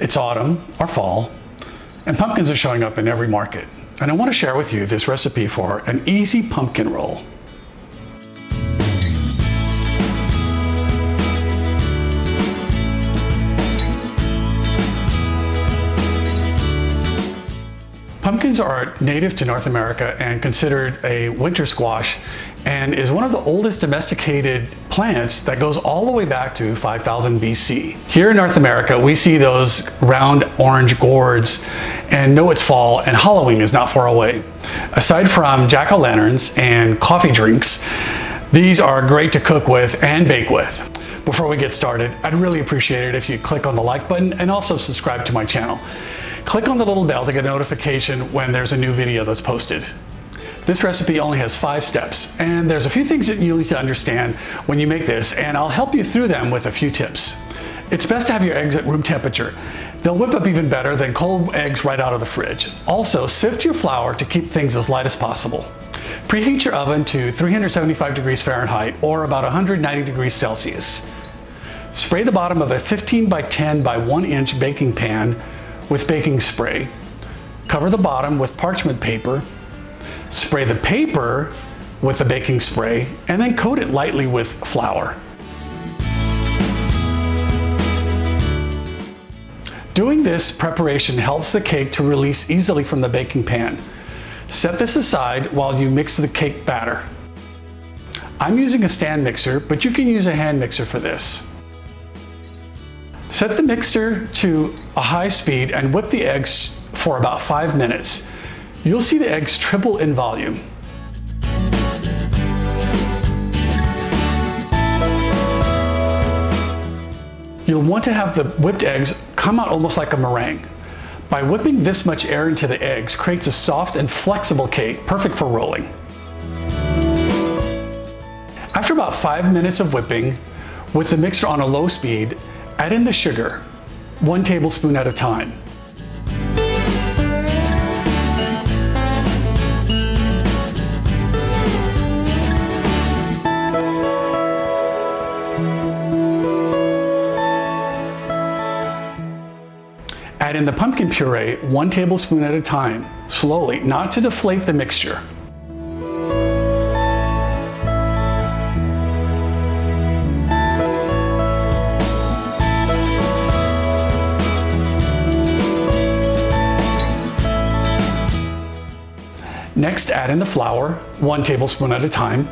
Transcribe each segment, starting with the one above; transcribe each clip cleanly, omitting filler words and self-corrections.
It's autumn or fall, and pumpkins are showing up in every market. And I want to share with you this recipe for an easy pumpkin roll. Pumpkins are native to North America and considered a winter squash, and is one of the oldest domesticated plants that goes all the way back to 5000 BC. Here in North America, we see those round orange gourds and know it's fall and Halloween is not far away. Aside from jack-o'-lanterns and coffee drinks, these are great to cook with and bake with. Before we get started, I'd really appreciate it if you click on the like button and also subscribe to my channel. Click on the little bell to get a notification when there's a new video that's posted. This recipe only has 5 steps, and there's a few things that you need to understand when you make this, and I'll help you through them with a few tips. It's best to have your eggs at room temperature. They'll whip up even better than cold eggs right out of the fridge. Also, sift your flour to keep things as light as possible. Preheat your oven to 375 degrees Fahrenheit or about 190 degrees Celsius. Spray the bottom of a 15 by 10 by 1 inch baking pan with baking spray. Cover the bottom with parchment paper. Spray the paper with the baking spray and then coat it lightly with flour. Doing this preparation helps the cake to release easily from the baking pan. Set this aside while you mix the cake batter. I'm using a stand mixer, but you can use a hand mixer for this. Set the mixer to a high speed and whip the eggs for about 5 minutes. You'll see the eggs triple in volume. You'll want to have the whipped eggs come out almost like a meringue. By whipping this much air into the eggs creates a soft and flexible cake, perfect for rolling. After about 5 minutes of whipping, with the mixer on a low speed, add in the sugar, 1 tablespoon at a time. Add in the pumpkin puree, 1 tablespoon at a time, slowly, not to deflate the mixture. Next, add in the flour, 1 tablespoon at a time.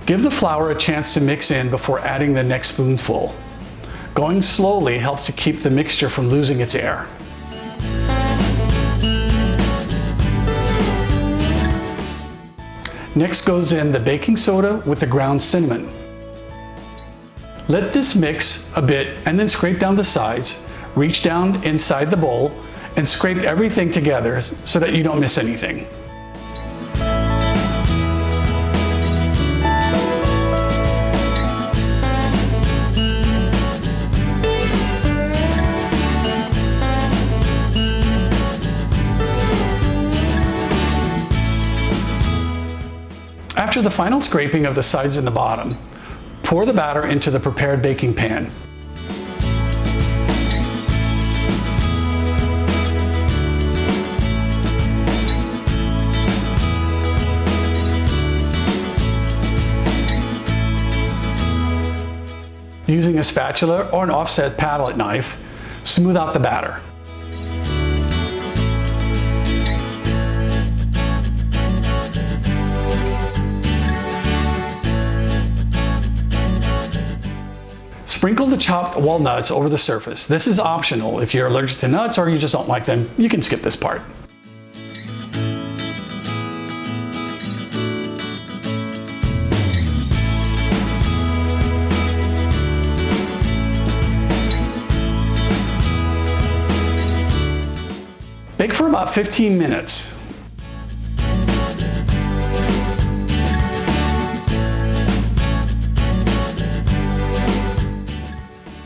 Give the flour a chance to mix in before adding the next spoonful. Going slowly helps to keep the mixture from losing its air. Next goes in the baking soda with the ground cinnamon. Let this mix a bit and then scrape down the sides. Reach down inside the bowl and scrape everything together so that you don't miss anything. After the final scraping of the sides and the bottom, pour the batter into the prepared baking pan. Using a spatula or an offset palette knife, smooth out the batter. Sprinkle the chopped walnuts over the surface. This is optional. If you're allergic to nuts or you just don't like them, you can skip this part. Bake for about 15 minutes.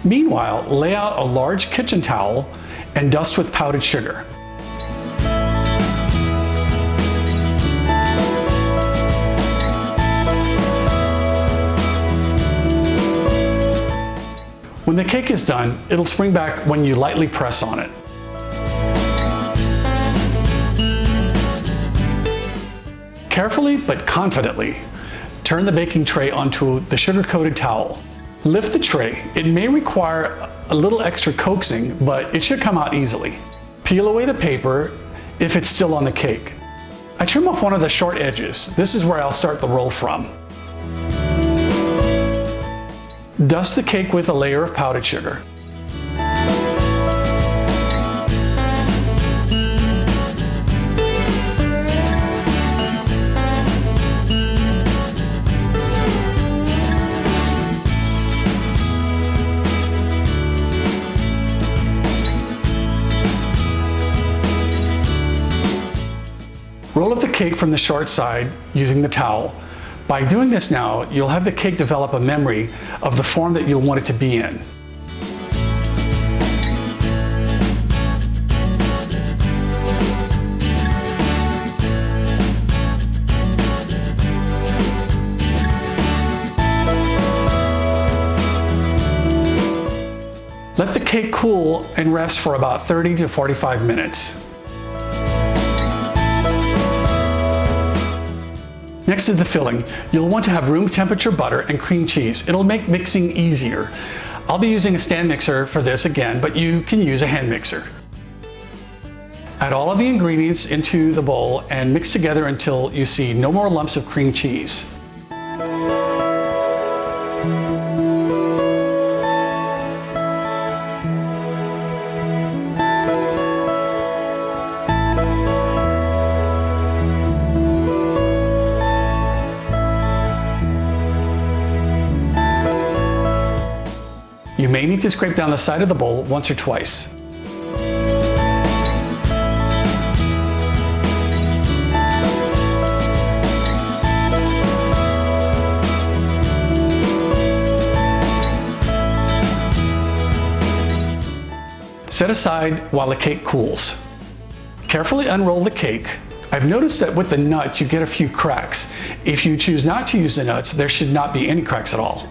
Meanwhile, lay out a large kitchen towel and dust with powdered sugar. When the cake is done, it'll spring back when you lightly press on it. Carefully but confidently, turn the baking tray onto the sugar-coated towel. Lift the tray. It may require a little extra coaxing, but it should come out easily. Peel away the paper if it's still on the cake. I trim off one of the short edges. This is where I'll start the roll from. Dust the cake with a layer of powdered sugar. Roll up the cake from the short side using the towel. By doing this now, you'll have the cake develop a memory of the form that you'll want it to be in. Let the cake cool and rest for about 30 to 45 minutes. Next is the filling. You'll want to have room temperature butter and cream cheese. It'll make mixing easier. I'll be using a stand mixer for this again, but you can use a hand mixer. Add all of the ingredients into the bowl and mix together until you see no more lumps of cream cheese. You may need to scrape down the side of the bowl once or twice. Set aside while the cake cools. Carefully unroll the cake. I've noticed that with the nuts you get a few cracks. If you choose not to use the nuts, there should not be any cracks at all.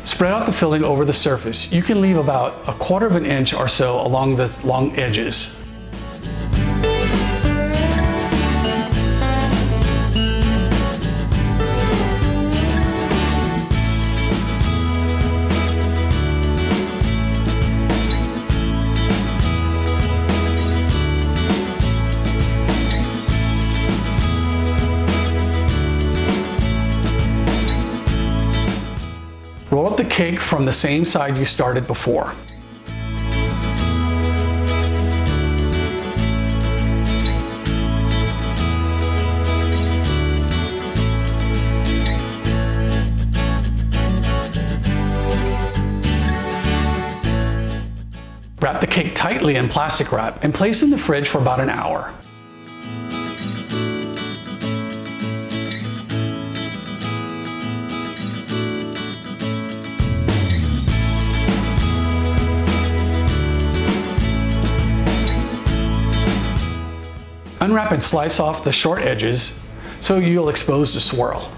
Spread out the filling over the surface. You can leave about 1/4 of an inch or so along the long edges. Roll up the cake from the same side you started before. Wrap the cake tightly in plastic wrap and place in the fridge for about an hour. Unwrap and slice off the short edges so you'll expose the swirl.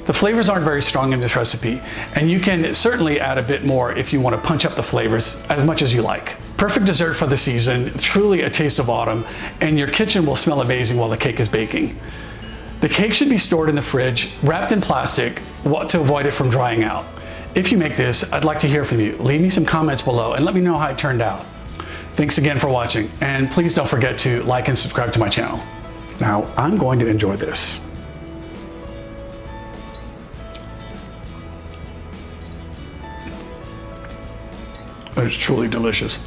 The flavors aren't very strong in this recipe, and you can certainly add a bit more if you want to punch up the flavors as much as you like. Perfect dessert for the season, truly a taste of autumn, and your kitchen will smell amazing while the cake is baking. The cake should be stored in the fridge, wrapped in plastic, to avoid it from drying out. If you make this, I'd like to hear from you. Leave me some comments below and let me know how it turned out. Thanks again for watching, and please don't forget to like and subscribe to my channel. Now, I'm going to enjoy this. It's truly delicious.